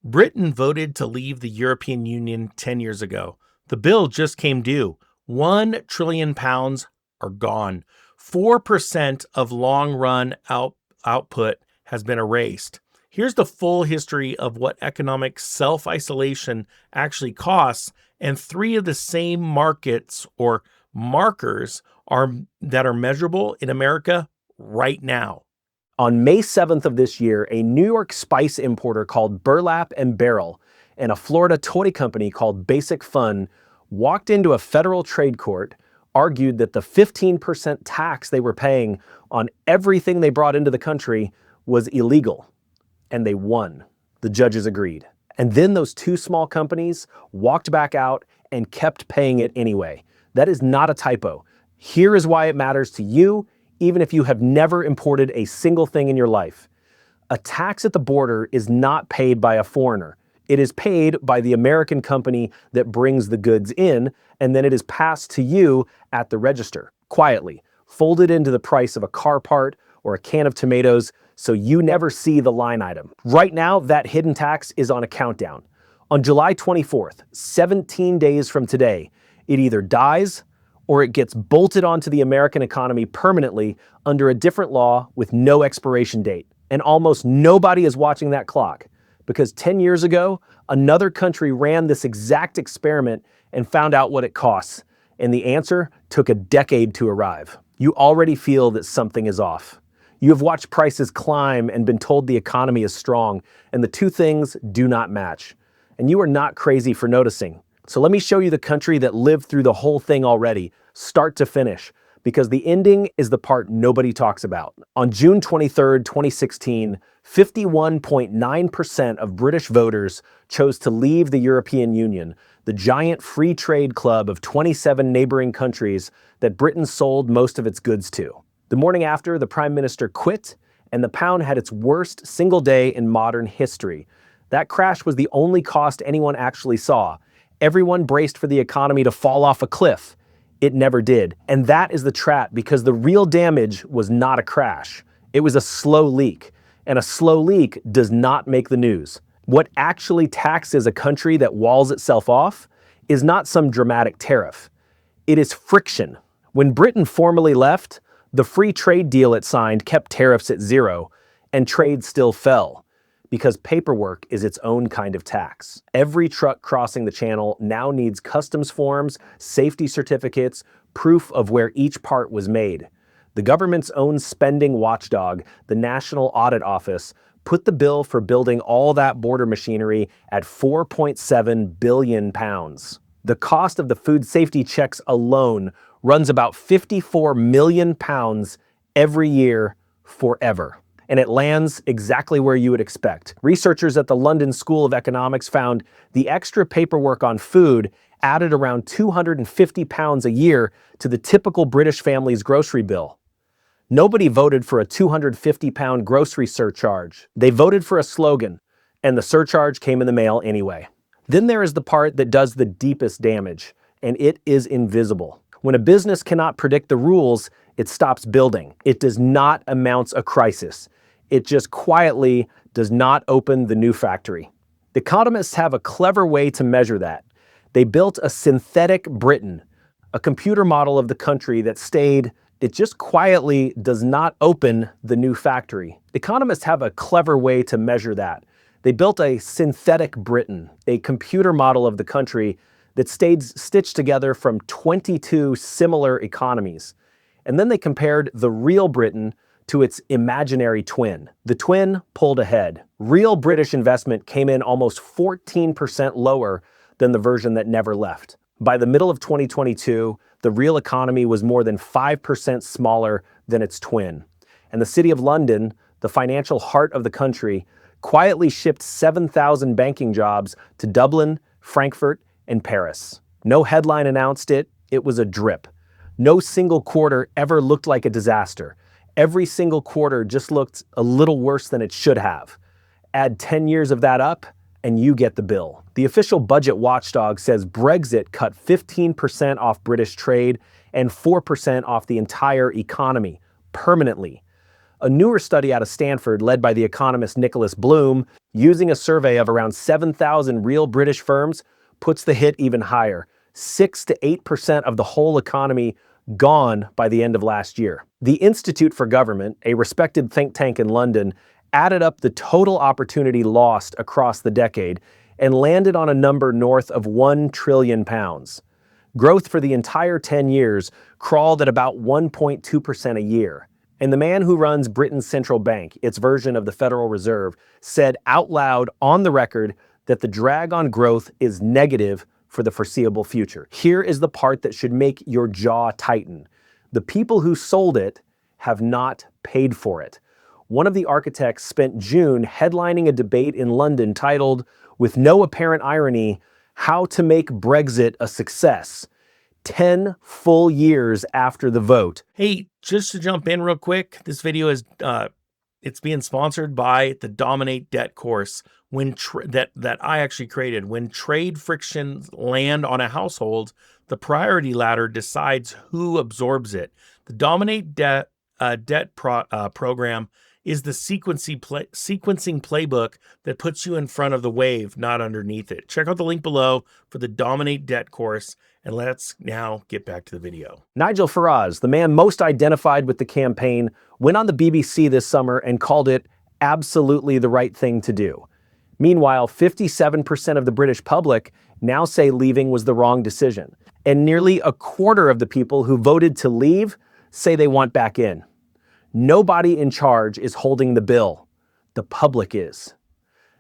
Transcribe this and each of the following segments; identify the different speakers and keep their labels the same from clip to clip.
Speaker 1: Britain voted to leave the European Union 10 years ago. The bill just came due. £1 trillion are gone. 4% of long run output has been erased. Here's the full history of what economic self isolation actually costs, and three of the same markets or markers that are measurable in America right now.
Speaker 2: On May 7th of this year, a New York spice importer called Burlap and Barrel and a Florida toy company called Basic Fun walked into a federal trade court, argued that the 15% tax they were paying on everything they brought into the country was illegal. And they won. The judges agreed. And then those two small companies walked back out and kept paying it anyway. That is not a typo. Here is why it matters to you, even if you have never imported a single thing in your life. A tax at the border is not paid by a foreigner. It is paid by the American company that brings the goods in, and then it is passed to you at the register, quietly, folded into the price of a car part or a can of tomatoes, so you never see the line item. Right now, that hidden tax is on a countdown. On July 24th, 17 days from today, it either dies or it gets bolted onto the American economy permanently under a different law with no expiration date. And almost nobody is watching that clock, because 10 years ago, another country ran this exact experiment and found out what it costs. And the answer took a decade to arrive. You already feel that something is off. You have watched prices climb and been told the economy is strong, and the two things do not match. And you are not crazy for noticing. So let me show you the country that lived through the whole thing already, start to finish, because the ending is the part nobody talks about. On June 23rd, 2016, 51.9% of British voters chose to leave the European Union, the giant free trade club of 27 neighboring countries that Britain sold most of its goods to. The morning after, the Prime Minister quit, and the pound had its worst single day in modern history. That crash was the only cost anyone actually saw. Everyone braced for the economy to fall off a cliff. It never did. And that is the trap, because the real damage was not a crash. It was a slow leak. And a slow leak does not make the news. What actually taxes a country that walls itself off is not some dramatic tariff. It is friction. When Britain formally left, the free trade deal it signed kept tariffs at zero, and trade still fell, because paperwork is its own kind of tax. Every truck crossing the channel now needs customs forms, safety certificates, proof of where each part was made. The government's own spending watchdog, the National Audit Office, put the bill for building all that border machinery at £4.7 billion. The cost of the food safety checks alone runs about £54 million every year forever. And it lands exactly where you would expect. Researchers at the London School of Economics found the extra paperwork on food added around £250 a year to the typical British family's grocery bill. Nobody voted for a £250 grocery surcharge. They voted for a slogan, and the surcharge came in the mail anyway. Then there is the part that does the deepest damage, and it is invisible. When a business cannot predict the rules, it stops building. It does not announce a crisis. It just quietly does not open the new factory. The economists have a clever way to measure that. They built a synthetic Britain, a computer model of the country that stayed. It just quietly does not open the new factory. Economists have a clever way to measure that. They built a synthetic Britain, a computer model of the country that stayed stitched together from 22 similar economies. And then they compared the real Britain to its imaginary twin. The twin pulled ahead. Real British investment came in almost 14% lower than the version that never left. By the middle of 2022, the real economy was more than 5% smaller than its twin. And the City of London, the financial heart of the country, quietly shipped 7,000 banking jobs to Dublin, Frankfurt, and Paris. No headline announced it. It was a drip. No single quarter ever looked like a disaster. Every single quarter just looked a little worse than it should have. Add 10 years of that up, and you get the bill. The official budget watchdog says Brexit cut 15% off British trade and 4% off the entire economy, permanently. A newer study out of Stanford, led by the economist Nicholas Bloom, Using a survey of around 7,000 real British firms puts the hit even higher. 6 to 8% of the whole economy gone by the end of last year. The Institute for Government, a respected think tank in London, added up the total opportunity lost across the decade and landed on a number north of £1 trillion. Growth for the entire 10 years crawled at about 1.2% a year. And the man who runs Britain's central bank, its version of the Federal Reserve, said out loud on the record that the drag on growth is negative for the foreseeable future. Here is the part that should make your jaw tighten. The people who sold it have not paid for it. One of the architects spent June headlining a debate in London titled, with no apparent irony, How to Make Brexit a Success, 10 full years after the vote.
Speaker 1: Hey, just to jump in real quick, this video is it's being sponsored by the Dominate Debt course that I actually created. When trade frictions land on a household, the priority ladder decides who absorbs it. The Dominate Debt program is the sequencing playbook that puts you in front of the wave, not underneath it. Check out the link below for the Dominate Debt course, and let's now get back to the video.
Speaker 2: Nigel Farage, the man most identified with the campaign, went on the BBC this summer and called it absolutely the right thing to do. Meanwhile, 57% of the British public now say leaving was the wrong decision, and nearly a quarter of the people who voted to leave say they want back in. Nobody in charge is holding the bill. The public is.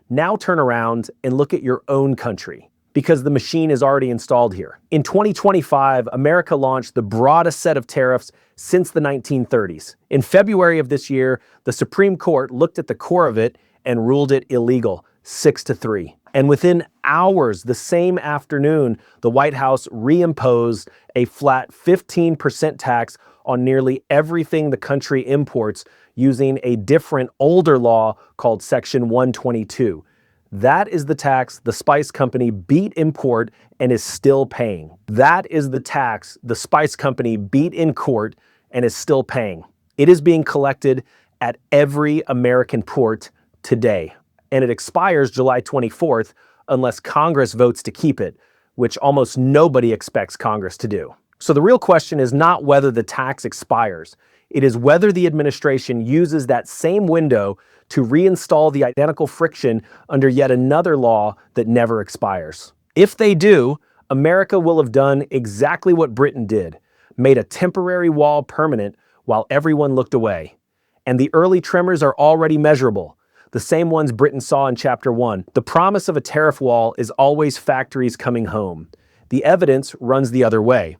Speaker 2: Now turn around and look at your own country, because the machine is already installed here. In 2025, America launched the broadest set of tariffs since the 1930s. In February of this year, the Supreme Court looked at the core of it and ruled it illegal, 6-3. And within hours, the same afternoon, the White House reimposed a flat 15% tax on nearly everything the country imports using a different, older law called Section 122. That is the tax the spice company beat in court and is still paying. That is the tax the spice company beat in court and is still paying. It is being collected at every American port today, and it expires July 24th unless Congress votes to keep it, which almost nobody expects Congress to do. So the real question is not whether the tax expires. It is whether the administration uses that same window to reinstall the identical friction under yet another law that never expires. If they do, America will have done exactly what Britain did, made a temporary wall permanent while everyone looked away. And the early tremors are already measurable, the same ones Britain saw in Chapter 1. The promise of a tariff wall is always factories coming home. The evidence runs the other way.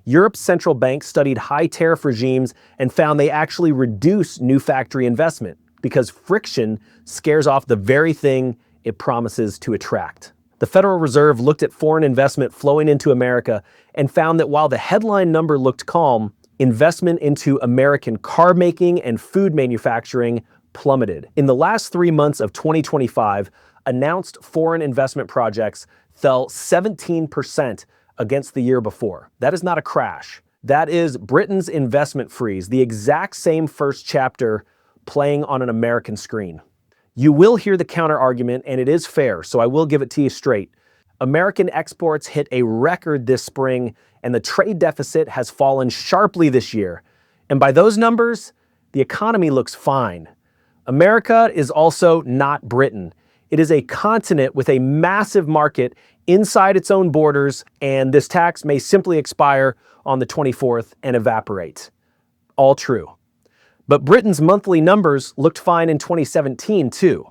Speaker 2: Europe's central bank studied high tariff regimes and found they actually reduce new factory investment because friction scares off the very thing it promises to attract. The Federal Reserve looked at foreign investment flowing into America and found that while the headline number looked calm, investment into American car making and food manufacturing plummeted. In the last 3 months of 2025, announced foreign investment projects fell 17% against the year before. That is not a crash. That is Britain's investment freeze, the exact same first chapter playing on an American screen. You will hear the counter argument, and it is fair, so I will give it to you straight. American exports hit a record this spring, and the trade deficit has fallen sharply this year. And by those numbers, the economy looks fine. America is also not Britain. It is a continent with a massive market inside its own borders, and this tax may simply expire on the 24th and evaporate. All true. But Britain's monthly numbers looked fine in 2017 too.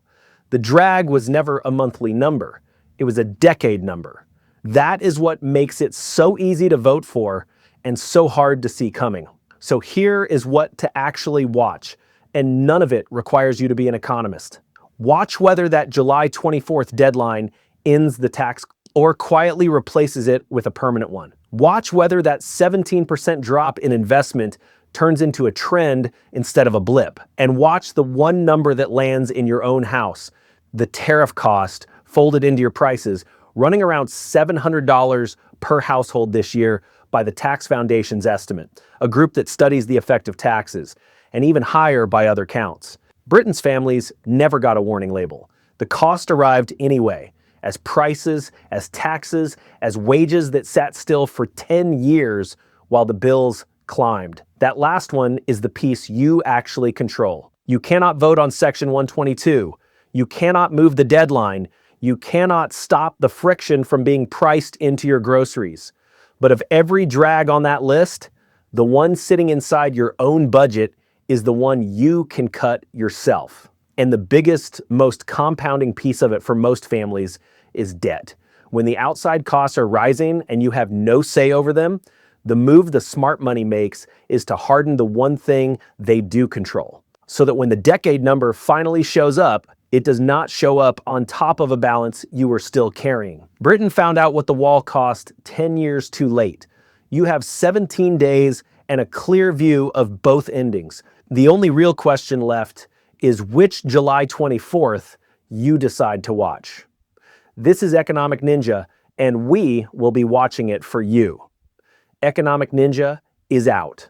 Speaker 2: The drag was never a monthly number. It was a decade number. That is what makes it so easy to vote for and so hard to see coming. So here is what to actually watch, and none of it requires you to be an economist. Watch whether that July 24th deadline ends the tax or quietly replaces it with a permanent one. Watch whether that 17% drop in investment turns into a trend instead of a blip. And watch the one number that lands in your own house, the tariff cost folded into your prices, running around $700 per household this year by the Tax Foundation's estimate, a group that studies the effect of taxes, and even higher by other counts. Britain's families never got a warning label. The cost arrived anyway, as prices, as taxes, as wages that sat still for 10 years while the bills climbed. That last one is the piece you actually control. You cannot vote on Section 122. You cannot move the deadline. You cannot stop the friction from being priced into your groceries. But of every drag on that list, the one sitting inside your own budget is the one you can cut yourself. And the biggest, most compounding piece of it for most families is debt. When the outside costs are rising and you have no say over them, the move the smart money makes is to harden the one thing they do control, so that when the decade number finally shows up, it does not show up on top of a balance you were still carrying. Britain found out what the wall cost 10 years too late. You have 17 days and a clear view of both endings. The only real question left is which July 24th you decide to watch. This is Economic Ninja, and we will be watching it for you. Economic Ninja is out.